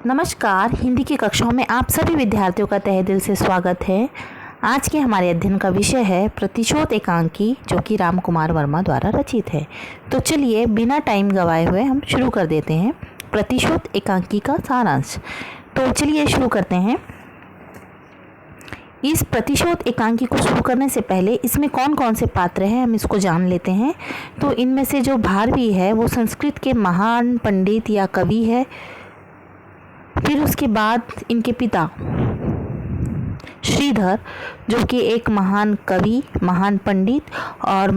नमस्कार। हिंदी की कक्षाओं में आप सभी विद्यार्थियों का तहे दिल से स्वागत है। आज के हमारे अध्ययन का विषय है प्रतिशोध एकांकी, जो कि राम कुमार वर्मा द्वारा रचित है। तो चलिए बिना टाइम गवाए हुए हम शुरू कर देते हैं प्रतिशोध एकांकी का सारांश। तो चलिए शुरू करते हैं। इस प्रतिशोध एकांकी को शुरू करने से पहले इसमें कौन कौन से पात्र हैं हम इसको जान लेते हैं। तो इनमें से जो भारवी है वो संस्कृत के महान पंडित या कवि है। फिर उसके बाद इनके पिता श्रीधर, जो कि एक महान कवि, महान पंडित और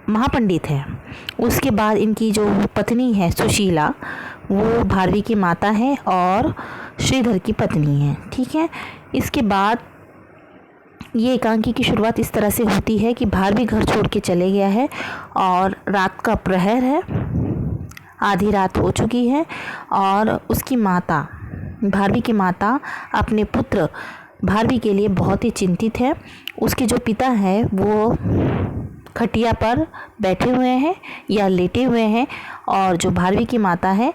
महापंडित है। उसके बाद इनकी जो पत्नी है सुशीला, वो भारवी की माता है और श्रीधर की पत्नी है। ठीक है। इसके बाद ये एकांकी की शुरुआत इस तरह से होती है कि भारवी घर छोड़ के चले गया है और रात का प्रहर है, आधी रात हो चुकी है और उसकी माता, भारवी की माता, अपने पुत्र भारवी के लिए बहुत ही चिंतित है। उसके जो पिता हैं वो खटिया पर बैठे हुए हैं या लेटे हुए हैं और जो भारवी की माता है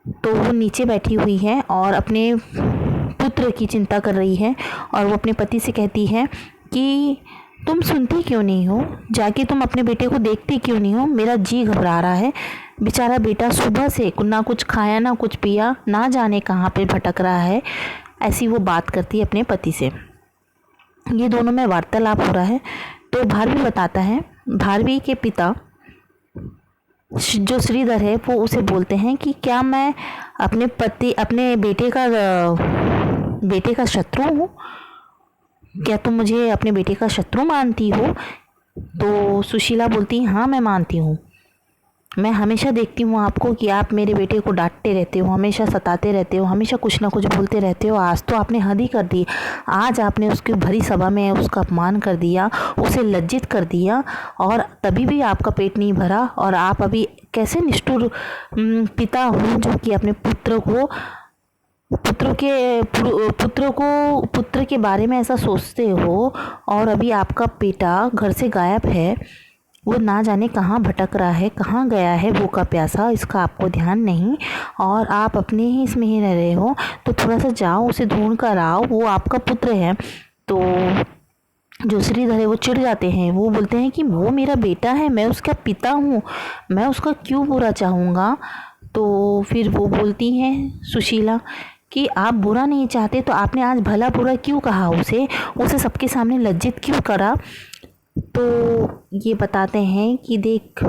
तो वो नीचे बैठी हुई है और अपने पुत्र की चिंता कर रही है। और वो अपने पति से कहती है कि तुम सुनती क्यों नहीं हो, जाके तुम अपने बेटे को देखती क्यों नहीं हो, मेरा जी घबरा रहा है। बेचारा बेटा सुबह से ना कुछ खाया ना कुछ पिया, ना जाने कहाँ पे भटक रहा है। ऐसी वो बात करती है अपने पति से। ये दोनों में वार्तालाप हो रहा है। तो भारवी बताता है, भारवी के पिता जो श्रीधर है वो उसे बोलते हैं कि क्या मैं अपने बेटे का शत्रु हूँ? क्या तुम मुझे अपने बेटे का शत्रु मानती हो? तो सुशीला बोलती है, हाँ मैं मानती हूँ। मैं हमेशा देखती हूँ आपको कि आप मेरे बेटे को डांटते रहते हो, हमेशा सताते रहते हो, हमेशा कुछ ना कुछ बोलते रहते हो। आज तो आपने हद ही कर दी। आज आपने उसकी भरी सभा में उसका अपमान कर दिया, उसे लज्जित कर दिया और तभी भी आपका पेट नहीं भरा। और आप अभी कैसे निष्ठुर पिता हो जो कि अपने पुत्र के बारे में ऐसा सोचते हो। और अभी आपका बेटा घर से गायब है, वो ना जाने कहाँ भटक रहा है, कहाँ गया है भूखा प्यासा, इसका आपको ध्यान नहीं और आप अपने ही इसमें ही रह रहे हो। तो थोड़ा सा जाओ, उसे ढूंढ कर आओ, वो आपका पुत्र है। तो जो श्रीधर है वो चिढ़ जाते हैं। वो बोलते हैं कि वो मेरा बेटा है, मैं उसका पिता हूँ, मैं उसका क्यों बुरा चाहूँगा। तो फिर वो बोलती हैं सुशीला कि आप बुरा नहीं चाहते तो आपने आज भला बुरा क्यों कहा, उसे सबके सामने लज्जित क्यों करा। तो ये बताते हैं कि देख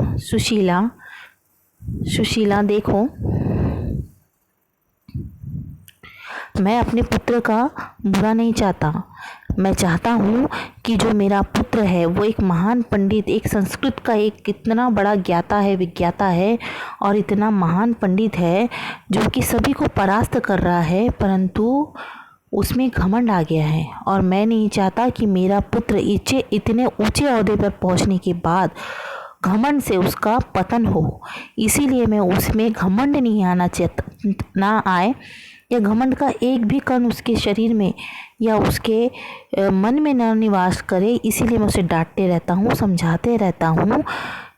सुशीला देखो, मैं अपने पुत्र का बुरा नहीं चाहता। मैं चाहता हूँ कि जो मेरा पुत्र है वो एक महान पंडित, एक संस्कृत का एक इतना बड़ा ज्ञाता है, विज्ञाता है और इतना महान पंडित है जो कि सभी को परास्त कर रहा है, परंतु उसमें घमंड आ गया है। और मैं नहीं चाहता कि मेरा पुत्र इतने ऊंचे ओहदे पर पहुंचने के बाद घमंड से उसका पतन हो। इसीलिए मैं उसमें घमंड नहीं ना आए या घमंड का एक भी कण उसके शरीर में या उसके मन में न निवास करे। इसीलिए मैं उसे डांटते रहता हूँ, समझाते रहता हूँ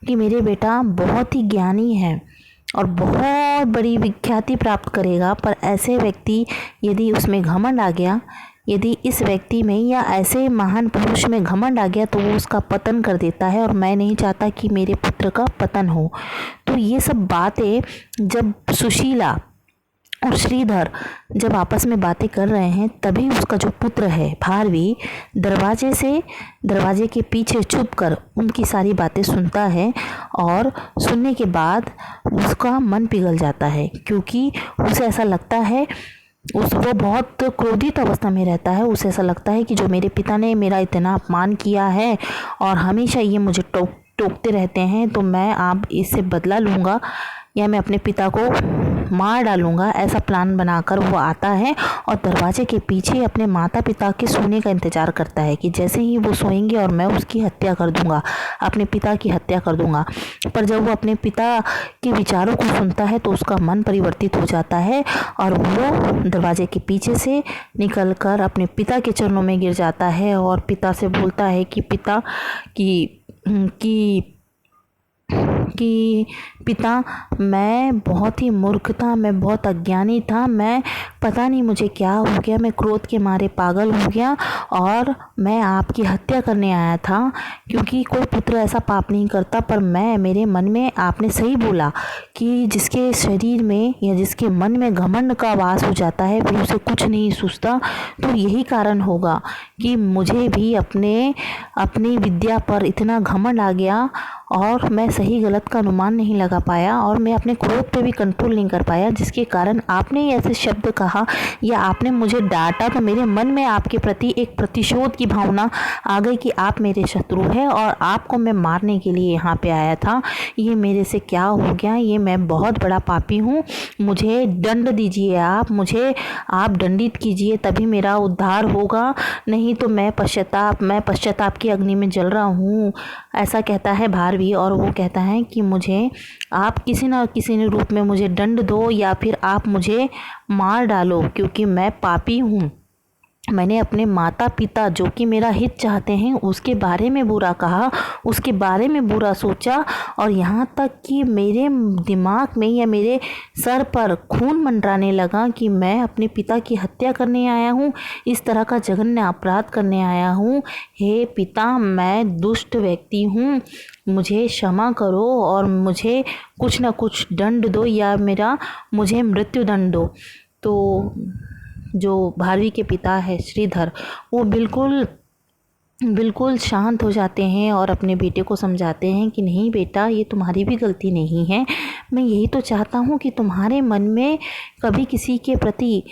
कि मेरे बेटा बहुत ही ज्ञानी है और बहुत बड़ी विख्याति प्राप्त करेगा। पर ऐसे व्यक्ति, यदि उसमें घमंड आ गया, यदि इस व्यक्ति में या ऐसे महान पुरुष में घमंड आ गया तो वो उसका पतन कर देता है और मैं नहीं चाहता कि मेरे पुत्र का पतन हो। तो ये सब बातें जब सुशीला और श्रीधर जब आपस में बातें कर रहे हैं, तभी उसका जो पुत्र है भारवी दरवाजे के पीछे छुपकर उनकी सारी बातें सुनता है। और सुनने के बाद उसका मन पिघल जाता है, क्योंकि उसे ऐसा लगता है, वो बहुत क्रोधित अवस्था में रहता है। उसे ऐसा लगता है कि जो मेरे पिता ने मेरा इतना अपमान किया है और हमेशा ये मुझे टोकते रहते हैं, तो मैं अब इससे बदला लूँगा या मैं अपने पिता को मार डालूँगा। ऐसा प्लान बनाकर वो आता है और दरवाजे के पीछे अपने माता पिता के सोने का इंतज़ार करता है कि जैसे ही वो सोएंगे और मैं उसकी हत्या कर दूँगा, अपने पिता की हत्या कर दूँगा। पर जब वो अपने पिता के विचारों को सुनता है तो उसका मन परिवर्तित हो जाता है और वो दरवाजे के पीछे से निकलकर अपने पिता के चरणों में गिर जाता है और पिता से बोलता है कि पिता कि पिता, मैं बहुत ही मूर्ख था, मैं बहुत अज्ञानी था, मैं पता नहीं मुझे क्या हो गया, मैं क्रोध के मारे पागल हो गया और मैं आपकी हत्या करने आया था, क्योंकि कोई पुत्र ऐसा पाप नहीं करता। पर मेरे मन में, आपने सही बोला कि जिसके शरीर में या जिसके मन में घमंड का वास हो जाता है फिर उसे कुछ नहीं सूझता। तो यही कारण होगा कि मुझे भी अपनी विद्या पर इतना घमंड आ गया और मैं सही गलत का अनुमान नहीं लगा पाया और मैं अपने क्रोध पे भी कंट्रोल नहीं कर पाया, जिसके कारण आपने ऐसे शब्द कहा या आपने मुझे डांटा तो मेरे मन में आपके प्रति एक प्रतिशोध की भावना आ गई कि आप मेरे शत्रु हैं और आपको मैं मारने के लिए यहाँ पे आया था। ये मेरे से क्या हो गया, ये मैं बहुत बड़ा पापी हूँ, मुझे दंड दीजिए, मुझे आप दंडित कीजिए, तभी मेरा उद्धार होगा, नहीं तो मैं पश्चाताप की अग्नि में जल रहा हूँ। ऐसा कहता है भारवी और वो कहता है कि मुझे आप किसी न किसी रूप में मुझे दंड दो या फिर आप मुझे मार डालो, क्योंकि मैं पापी हूँ। मैंने अपने माता पिता जो कि मेरा हित चाहते हैं उसके बारे में बुरा कहा, उसके बारे में बुरा सोचा और यहाँ तक कि मेरे दिमाग में या मेरे सर पर खून मंडराने लगा कि मैं अपने पिता की हत्या करने आया हूँ, इस तरह का जघन्य अपराध करने आया हूँ। हे पिता, मैं दुष्ट व्यक्ति हूँ, मुझे क्षमा करो और मुझे कुछ न कुछ दंड दो या मुझे मृत्यु दंड दो। तो जो भारवी के पिता है श्रीधर, वो बिल्कुल शांत हो जाते हैं और अपने बेटे को समझाते हैं कि नहीं बेटा, ये तुम्हारी भी गलती नहीं है, मैं यही तो चाहता हूँ कि तुम्हारे मन में कभी किसी के प्रति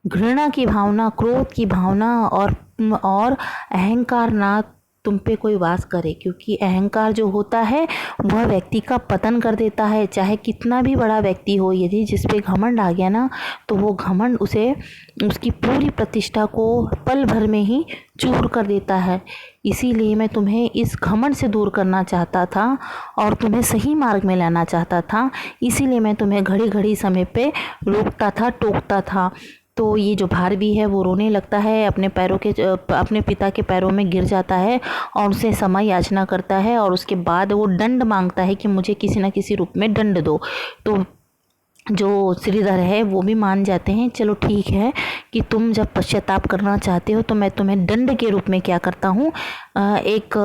घृणा की भावना, क्रोध की भावना और अहंकार ना तुम पे कोई वास करे, क्योंकि अहंकार जो होता है वह व्यक्ति का पतन कर देता है। चाहे कितना भी बड़ा व्यक्ति हो, यदि जिस पे घमंड आ गया ना तो वो घमंड उसकी पूरी प्रतिष्ठा को पल भर में ही चूर कर देता है। इसीलिए मैं तुम्हें इस घमंड से दूर करना चाहता था और तुम्हें सही मार्ग में लाना चाहता था। इसीलिए मैं तुम्हें घड़ी घड़ी समय पे रोकता था, टोकता था। तो ये जो भारवी है वो रोने लगता है, अपने पिता के पैरों में गिर जाता है और उनसे क्षमा याचना करता है और उसके बाद वो दंड मांगता है कि मुझे किसी न किसी रूप में दंड दो। तो जो श्रीधर है वो भी मान जाते हैं, चलो ठीक है कि तुम जब पश्चाताप करना चाहते हो तो मैं तुम्हें दंड के रूप में क्या करता हूँ, एक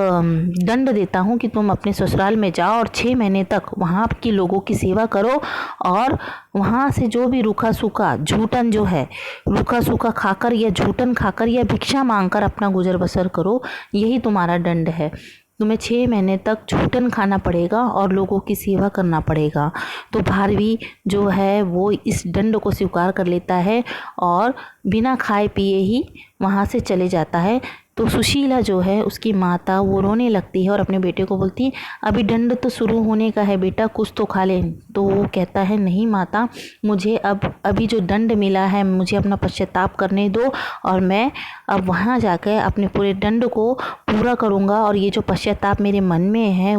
दंड देता हूँ कि तुम अपने ससुराल में जाओ और 6 महीने तक वहाँ के लोगों की सेवा करो और वहाँ से जो भी रूखा सूखा झूठन जो है, रूखा सूखा खाकर या झूठन खाकर या भिक्षा मांगकर अपना गुजर बसर करो, यही तुम्हारा दंड है। तुम्हें 6 महीने तक झूठन खाना पड़ेगा और लोगों की सेवा करना पड़ेगा। तो भारवी जो है वो इस दंड को स्वीकार कर लेता है और बिना खाए पिए ही वहाँ से चले जाता है। तो सुशीला जो है उसकी माता वो रोने लगती है और अपने बेटे को बोलती है अभी दंड तो शुरू होने का है बेटा, कुछ तो खा ले। तो वो कहता है नहीं माता, मुझे अभी जो दंड मिला है मुझे अपना पश्चाताप करने दो और मैं अब वहाँ जाकर अपने पूरे दंड को पूरा करूँगा और ये जो पश्चाताप मेरे मन में है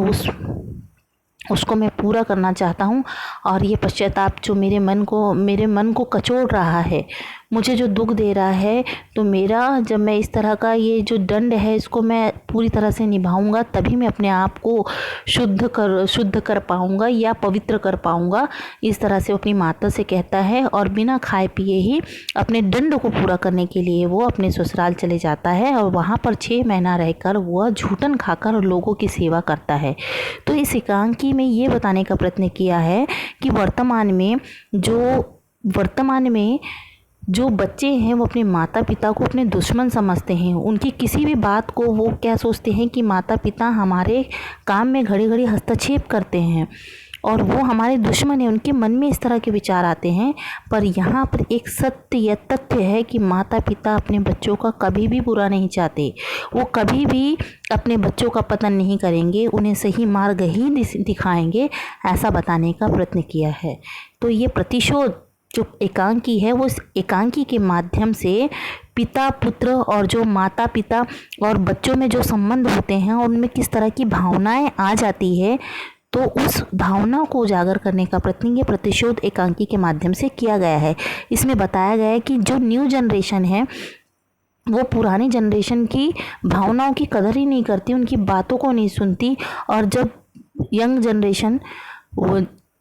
उसको मैं पूरा करना चाहता हूँ। और ये पश्चाताप जो मेरे मन को कचोड़ रहा है, मुझे जो दुख दे रहा है, तो जब मैं इस तरह का ये जो दंड है इसको मैं पूरी तरह से निभाऊंगा तभी मैं अपने आप को शुद्ध कर पाऊंगा या पवित्र कर पाऊंगा। इस तरह से अपनी माता से कहता है और बिना खाए पिए ही अपने दंड को पूरा करने के लिए वो अपने ससुराल चले जाता है और वहाँ पर 6 महीना रहकर वह झूठन खाकर लोगों की सेवा करता है। तो इस एकांकी में ये बताने का प्रयत्न किया है कि वर्तमान में जो बच्चे हैं वो अपने माता पिता को अपने दुश्मन समझते हैं। उनकी किसी भी बात को वो क्या सोचते हैं कि माता पिता हमारे काम में घड़ी घड़ी हस्तक्षेप करते हैं और वो हमारे दुश्मन हैं, उनके मन में इस तरह के विचार आते हैं। पर यहाँ पर एक सत्य या तथ्य है कि माता पिता अपने बच्चों का कभी भी बुरा नहीं चाहते, वो कभी भी अपने बच्चों का पतन नहीं करेंगे, उन्हें सही मार्ग ही दिखाएंगे, ऐसा बताने का प्रयत्न किया है। तो ये प्रतिशोध जो एकांकी है वो इस एकांकी के माध्यम से पिता पुत्र और जो माता पिता और बच्चों में जो संबंध होते हैं उनमें किस तरह की भावनाएं आ जाती है, तो उस भावना को उजागर करने का प्रयत्न ये प्रतिशोध एकांकी के माध्यम से किया गया है। इसमें बताया गया है कि जो न्यू जनरेशन है वो पुरानी जनरेशन की भावनाओं की कदर ही नहीं करती, उनकी बातों को नहीं सुनती और जब यंग जनरेशन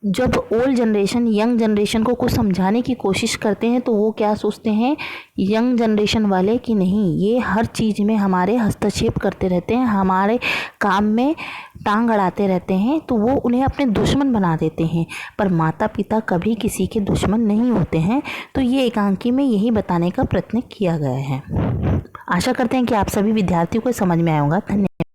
जब ओल्ड जनरेशन यंग जनरेशन को कुछ समझाने की कोशिश करते हैं तो वो क्या सोचते हैं यंग जनरेशन वाले कि नहीं, ये हर चीज़ में हमारे हस्तक्षेप करते रहते हैं, हमारे काम में टांग अड़ाते रहते हैं, तो वो उन्हें अपने दुश्मन बना देते हैं। पर माता पिता कभी किसी के दुश्मन नहीं होते हैं। तो ये एकांकी में यही बताने का प्रयत्न किया गया है। आशा करते हैं कि आप सभी विद्यार्थियों को समझ में आया होगा। धन्यवाद।